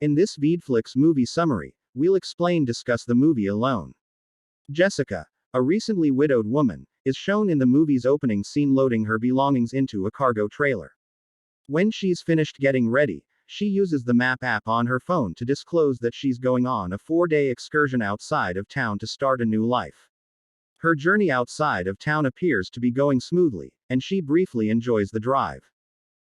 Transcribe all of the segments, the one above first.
In this Vidflix movie summary, we'll discuss the movie alone. Jessica, a recently widowed woman, is shown in the movie's opening scene loading her belongings into a cargo trailer. When she's finished getting ready, she uses the map app on her phone to disclose that she's going on a 4-day excursion outside of town to start a new life. Her journey outside of town appears to be going smoothly, and she briefly enjoys the drive.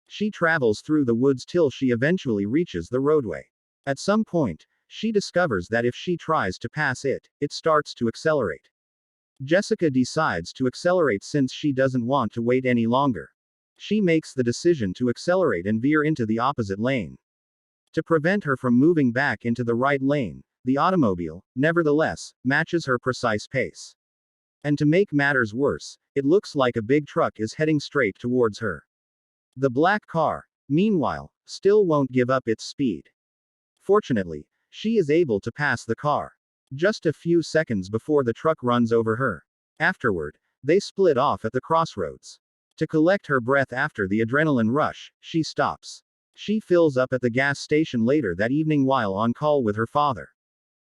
She travels through the woods till she eventually reaches the roadway. At some point, she discovers that if she tries to pass it, it starts to accelerate. Jessica decides to accelerate since she doesn't want to wait any longer. She makes the decision to accelerate and veer into the opposite lane. To prevent her from moving back into the right lane, the automobile, nevertheless, matches her precise pace. And to make matters worse, it looks like a big truck is heading straight towards her. The black car, meanwhile, still won't give up its speed. Fortunately, she is able to pass the car. Just a few seconds before the truck runs over her. Afterward, they split off at the crossroads. To collect her breath after the adrenaline rush, she stops. She fills up at the gas station later that evening while on call with her father.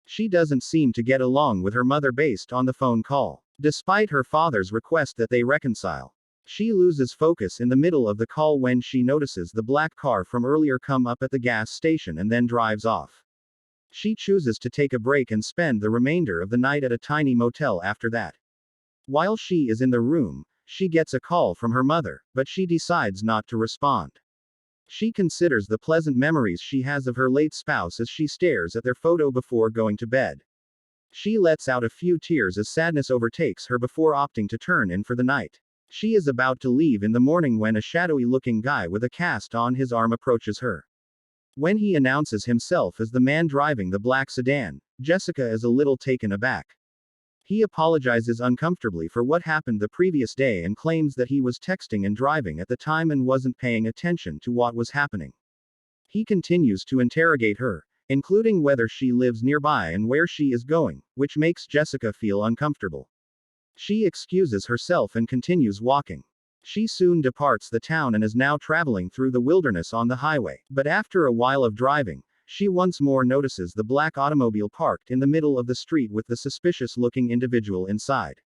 She doesn't seem to get along with her mother based on the phone call. Despite her father's request that they reconcile, she loses focus in the middle of the call when she notices the black car from earlier come up at the gas station and then drives off. She chooses to take a break and spend the remainder of the night at a tiny motel after that. While she is in the room, she gets a call from her mother, but she decides not to respond. She considers the pleasant memories she has of her late spouse as she stares at their photo before going to bed. She lets out a few tears as sadness overtakes her before opting to turn in for the night. She is about to leave in the morning when a shadowy-looking guy with a cast on his arm approaches her. When he announces himself as the man driving the black sedan, Jessica is a little taken aback. He apologizes uncomfortably for what happened the previous day and claims that he was texting and driving at the time and wasn't paying attention to what was happening. He continues to interrogate her, including whether she lives nearby and where she is going, which makes Jessica feel uncomfortable. She excuses herself and continues walking. She soon departs the town and is now traveling through the wilderness on the highway, but after a while of driving, she once more notices the black automobile parked in the middle of the street with the suspicious-looking individual inside.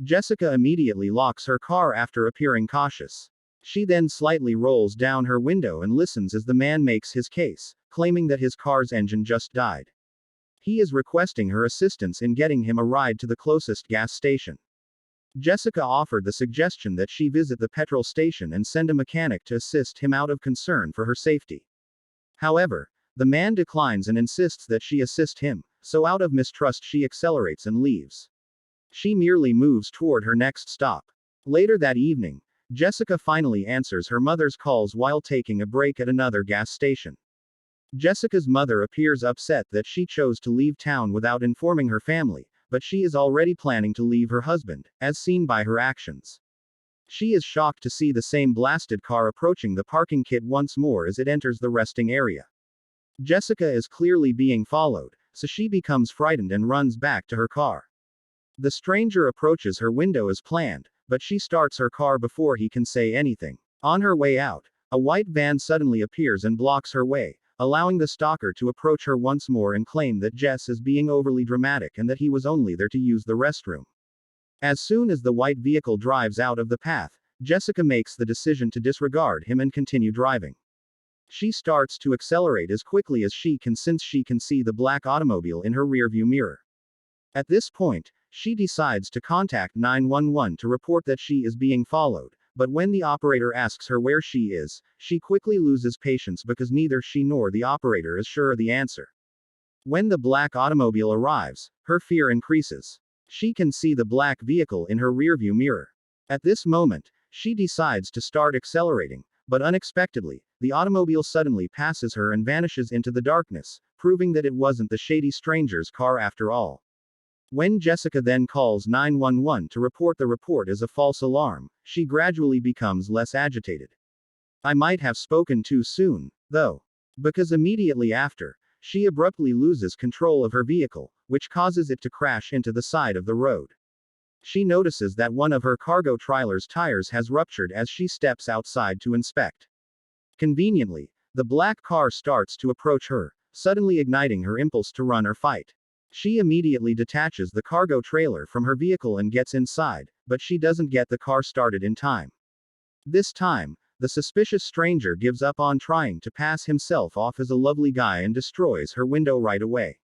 Jessica immediately locks her car after appearing cautious. She then slightly rolls down her window and listens as the man makes his case, claiming that his car's engine just died. He is requesting her assistance in getting him a ride to the closest gas station. Jessica offered the suggestion that she visit the petrol station and send a mechanic to assist him out of concern for her safety. However, the man declines and insists that she assist him, so out of mistrust she accelerates and leaves. She merely moves toward her next stop. Later that evening, Jessica finally answers her mother's calls while taking a break at another gas station. Jessica's mother appears upset that she chose to leave town without informing her family, but she is already planning to leave her husband, as seen by her actions. She is shocked to see the same blasted car approaching the parking kit once more as it enters the resting area. Jessica is clearly being followed, so she becomes frightened and runs back to her car. The stranger approaches her window as planned, but she starts her car before he can say anything. On her way out, a white van suddenly appears and blocks her way, allowing the stalker to approach her once more and claim that Jess is being overly dramatic and that he was only there to use the restroom. As soon as the white vehicle drives out of the path, Jessica makes the decision to disregard him and continue driving. She starts to accelerate as quickly as she can since she can see the black automobile in her rearview mirror. At this point, she decides to contact 911 to report that she is being followed, but when the operator asks her where she is, she quickly loses patience because neither she nor the operator is sure of the answer. When the black automobile arrives, her fear increases. She can see the black vehicle in her rearview mirror. At this moment, she decides to start accelerating, but unexpectedly, the automobile suddenly passes her and vanishes into the darkness, proving that it wasn't the shady stranger's car after all. When Jessica then calls 911 to report the report as a false alarm, she gradually becomes less agitated. I might have spoken too soon, though. Because immediately after, she abruptly loses control of her vehicle, which causes it to crash into the side of the road. She notices that one of her cargo trailer's tires has ruptured as she steps outside to inspect. Conveniently, the black car starts to approach her, suddenly igniting her impulse to run or fight. She immediately detaches the cargo trailer from her vehicle and gets inside, but she doesn't get the car started in time. This time, the suspicious stranger gives up on trying to pass himself off as a lovely guy and destroys her window right away.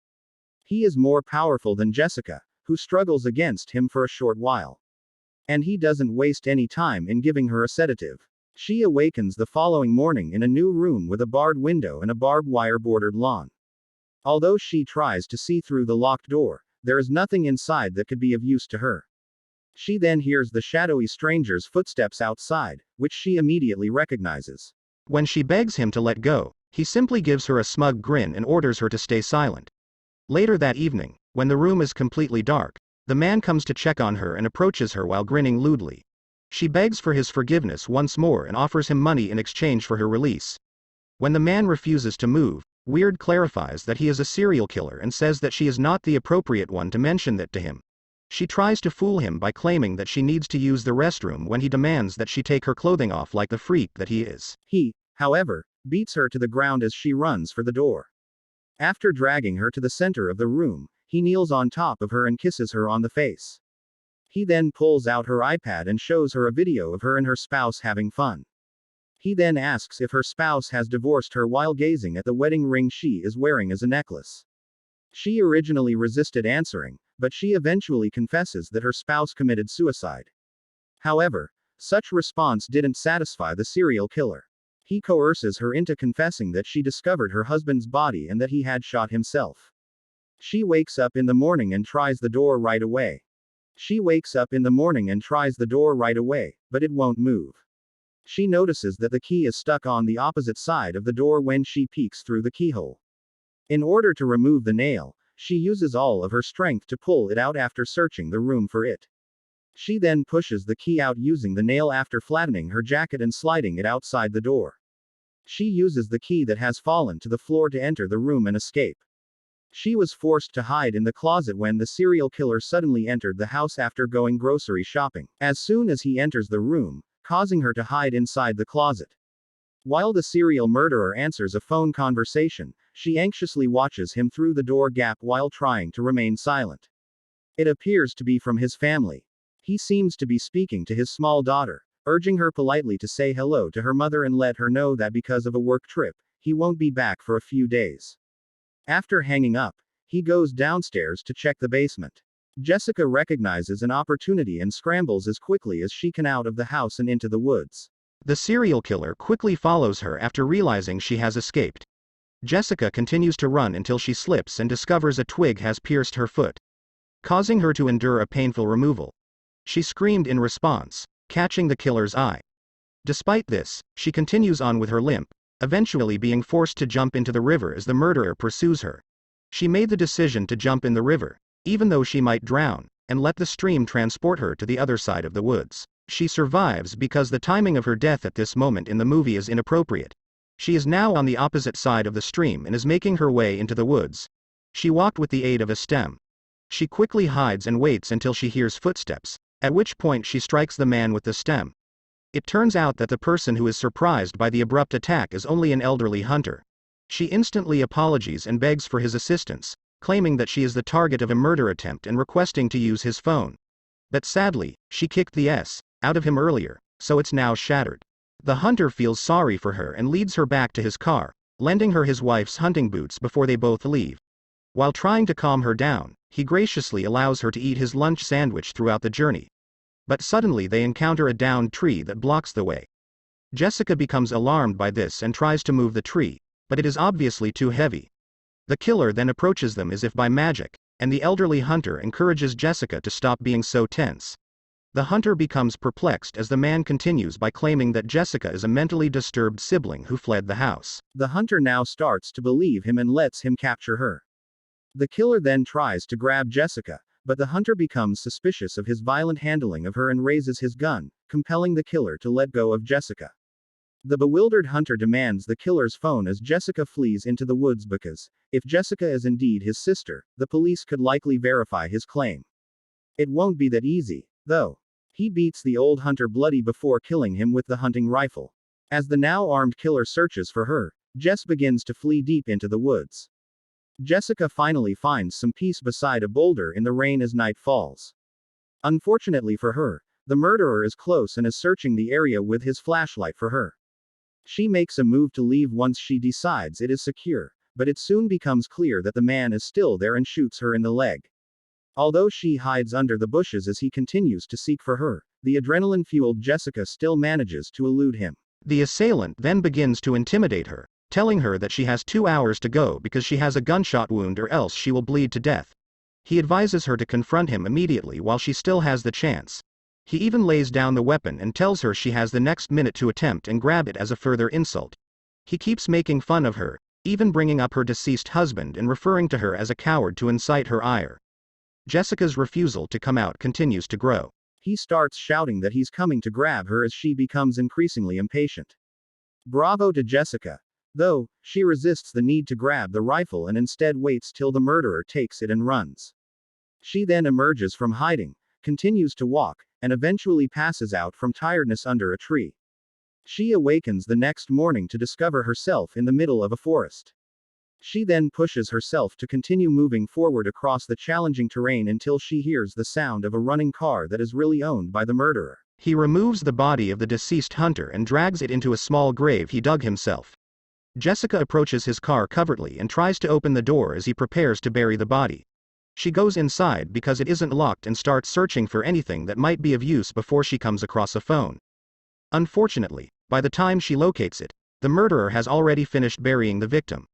He is more powerful than Jessica, who struggles against him for a short while. And he doesn't waste any time in giving her a sedative. She awakens the following morning in a new room with a barred window and a barbed wire bordered lawn. Although she tries to see through the locked door, there is nothing inside that could be of use to her. She then hears the shadowy stranger's footsteps outside, which she immediately recognizes. When she begs him to let go, he simply gives her a smug grin and orders her to stay silent. Later that evening, when the room is completely dark, the man comes to check on her and approaches her while grinning lewdly. She begs for his forgiveness once more and offers him money in exchange for her release. When the man refuses to move, Weird clarifies that he is a serial killer and says that she is not the appropriate one to mention that to him. She tries to fool him by claiming that she needs to use the restroom when he demands that she take her clothing off like the freak that he is. He, however, beats her to the ground as she runs for the door. After dragging her to the center of the room, he kneels on top of her and kisses her on the face. He then pulls out her iPad and shows her a video of her and her spouse having fun. He then asks if her spouse has divorced her while gazing at the wedding ring she is wearing as a necklace. She originally resisted answering, but she eventually confesses that her spouse committed suicide. However, such response didn't satisfy the serial killer. He coerces her into confessing that she discovered her husband's body and that he had shot himself. She wakes up in the morning and tries the door right away. But it won't move. She notices that the key is stuck on the opposite side of the door when she peeks through the keyhole. In order to remove the nail, she uses all of her strength to pull it out after searching the room for it. She then pushes the key out using the nail after flattening her jacket and sliding it outside the door. She uses the key that has fallen to the floor to enter the room and escape. She was forced to hide in the closet when the serial killer suddenly entered the house after going grocery shopping. As soon as he enters the room, causing her to hide inside the closet. While the serial murderer answers a phone conversation, she anxiously watches him through the door gap while trying to remain silent. It appears to be from his family. He seems to be speaking to his small daughter, urging her politely to say hello to her mother and let her know that because of a work trip, he won't be back for a few days. After hanging up, he goes downstairs to check the basement. Jessica recognizes an opportunity and scrambles as quickly as she can out of the house and into the woods. The serial killer quickly follows her after realizing she has escaped. Jessica continues to run until she slips and discovers a twig has pierced her foot, causing her to endure a painful removal. She screamed in response, catching the killer's eye. Despite this, she continues on with her limp, eventually being forced to jump into the river as the murderer pursues her. She made the decision to jump in the river, even though she might drown, and let the stream transport her to the other side of the woods. She survives because the timing of her death at this moment in the movie is inappropriate. She is now on the opposite side of the stream and is making her way into the woods. She walked with the aid of a stem. She quickly hides and waits until she hears footsteps, at which point she strikes the man with the stem. It turns out that the person who is surprised by the abrupt attack is only an elderly hunter. She instantly apologizes and begs for his assistance, claiming that she is the target of a murder attempt and requesting to use his phone. But sadly, she kicked the S out of him earlier, so it's now shattered. The hunter feels sorry for her and leads her back to his car, lending her his wife's hunting boots before they both leave. While trying to calm her down, he graciously allows her to eat his lunch sandwich throughout the journey. But suddenly they encounter a downed tree that blocks the way. Jessica becomes alarmed by this and tries to move the tree, but it is obviously too heavy. The killer then approaches them as if by magic, and the elderly hunter encourages Jessica to stop being so tense. The hunter becomes perplexed as the man continues by claiming that Jessica is a mentally disturbed sibling who fled the house. The hunter now starts to believe him and lets him capture her. The killer then tries to grab Jessica, but the hunter becomes suspicious of his violent handling of her and raises his gun, compelling the killer to let go of Jessica. The bewildered hunter demands the killer's phone as Jessica flees into the woods because, if Jessica is indeed his sister, the police could likely verify his claim. It won't be that easy, though. He beats the old hunter bloody before killing him with the hunting rifle. As the now armed killer searches for her, Jess begins to flee deep into the woods. Jessica finally finds some peace beside a boulder in the rain as night falls. Unfortunately for her, the murderer is close and is searching the area with his flashlight for her. She makes a move to leave once she decides it is secure, but it soon becomes clear that the man is still there and shoots her in the leg. Although she hides under the bushes as he continues to seek for her, the adrenaline-fueled Jessica still manages to elude him. The assailant then begins to intimidate her, telling her that she has 2 hours to go because she has a gunshot wound or else she will bleed to death. He advises her to confront him immediately while she still has the chance. He even lays down the weapon and tells her she has the next minute to attempt and grab it as a further insult. He keeps making fun of her, even bringing up her deceased husband and referring to her as a coward to incite her ire. Jessica's refusal to come out continues to grow. He starts shouting that he's coming to grab her as she becomes increasingly impatient. Bravo to Jessica. Though, she resists the need to grab the rifle and instead waits till the murderer takes it and runs. She then emerges from hiding, continues to walk, and eventually passes out from tiredness under a tree. She awakens the next morning to discover herself in the middle of a forest. She then pushes herself to continue moving forward across the challenging terrain until she hears the sound of a running car that is really owned by the murderer. He removes the body of the deceased hunter and drags it into a small grave he dug himself. Jessica approaches his car covertly and tries to open the door as he prepares to bury the body. She goes inside because it isn't locked and starts searching for anything that might be of use before she comes across a phone. Unfortunately, by the time she locates it, the murderer has already finished burying the victim.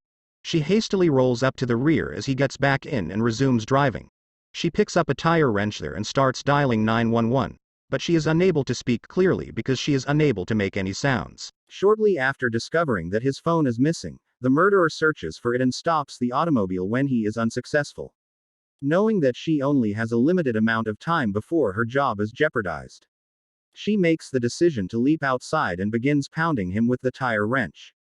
She hastily rolls up to the rear as he gets back in and resumes driving. She picks up a tire wrench there and starts dialing 911, but she is unable to speak clearly because she is unable to make any sounds. Shortly after discovering that his phone is missing, the murderer searches for it and stops the automobile when he is unsuccessful. Knowing that she only has a limited amount of time before her job is jeopardized, she makes the decision to leap outside and begins pounding him with the tire wrench.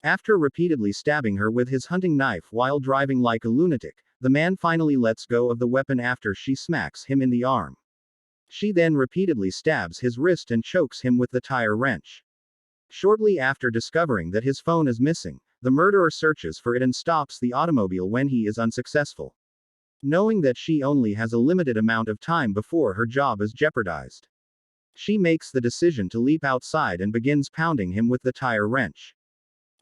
After repeatedly stabbing her with his hunting knife while driving like a lunatic, the man finally lets go of the weapon after she smacks him in the arm. She then repeatedly stabs his wrist and chokes him with the tire wrench. Shortly after discovering that his phone is missing, the murderer searches for it and stops the automobile when he is unsuccessful. Knowing that she only has a limited amount of time before her job is jeopardized, she makes the decision to leap outside and begins pounding him with the tire wrench.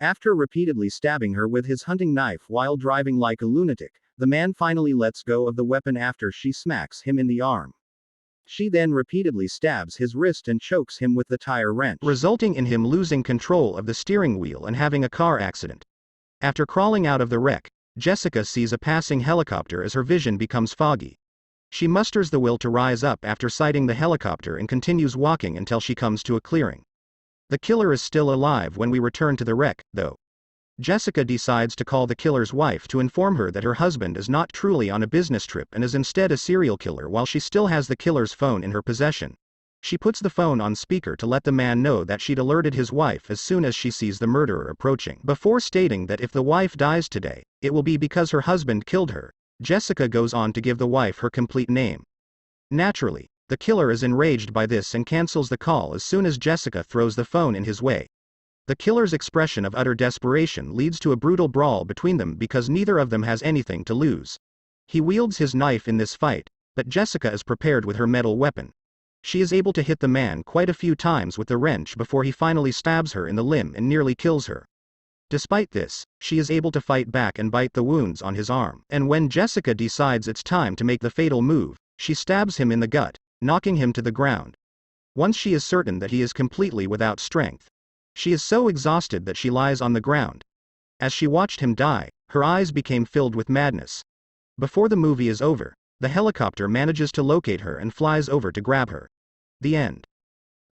After repeatedly stabbing her with his hunting knife while driving like a lunatic, the man finally lets go of the weapon after she smacks him in the arm. She then repeatedly stabs his wrist and chokes him with the tire wrench, resulting in him losing control of the steering wheel and having a car accident. After crawling out of the wreck, Jessica sees a passing helicopter as her vision becomes foggy. She musters the will to rise up after sighting the helicopter and continues walking until she comes to a clearing. The killer is still alive when we return to the wreck, though. Jessica decides to call the killer's wife to inform her that her husband is not truly on a business trip and is instead a serial killer while she still has the killer's phone in her possession. She puts the phone on speaker to let the man know that she'd alerted his wife as soon as she sees the murderer approaching. Before stating that if the wife dies today, it will be because her husband killed her, Jessica goes on to give the wife her complete name. Naturally, the killer is enraged by this and cancels the call as soon as Jessica throws the phone in his way. The killer's expression of utter desperation leads to a brutal brawl between them because neither of them has anything to lose. He wields his knife in this fight, but Jessica is prepared with her metal weapon. She is able to hit the man quite a few times with the wrench before he finally stabs her in the limb and nearly kills her. Despite this, she is able to fight back and bite the wounds on his arm. And when Jessica decides it's time to make the fatal move, she stabs him in the gut, knocking him to the ground. Once she is certain that he is completely without strength, she is so exhausted that she lies on the ground. As she watched him die, her eyes became filled with madness. Before the movie is over, the helicopter manages to locate her and flies over to grab her. The end.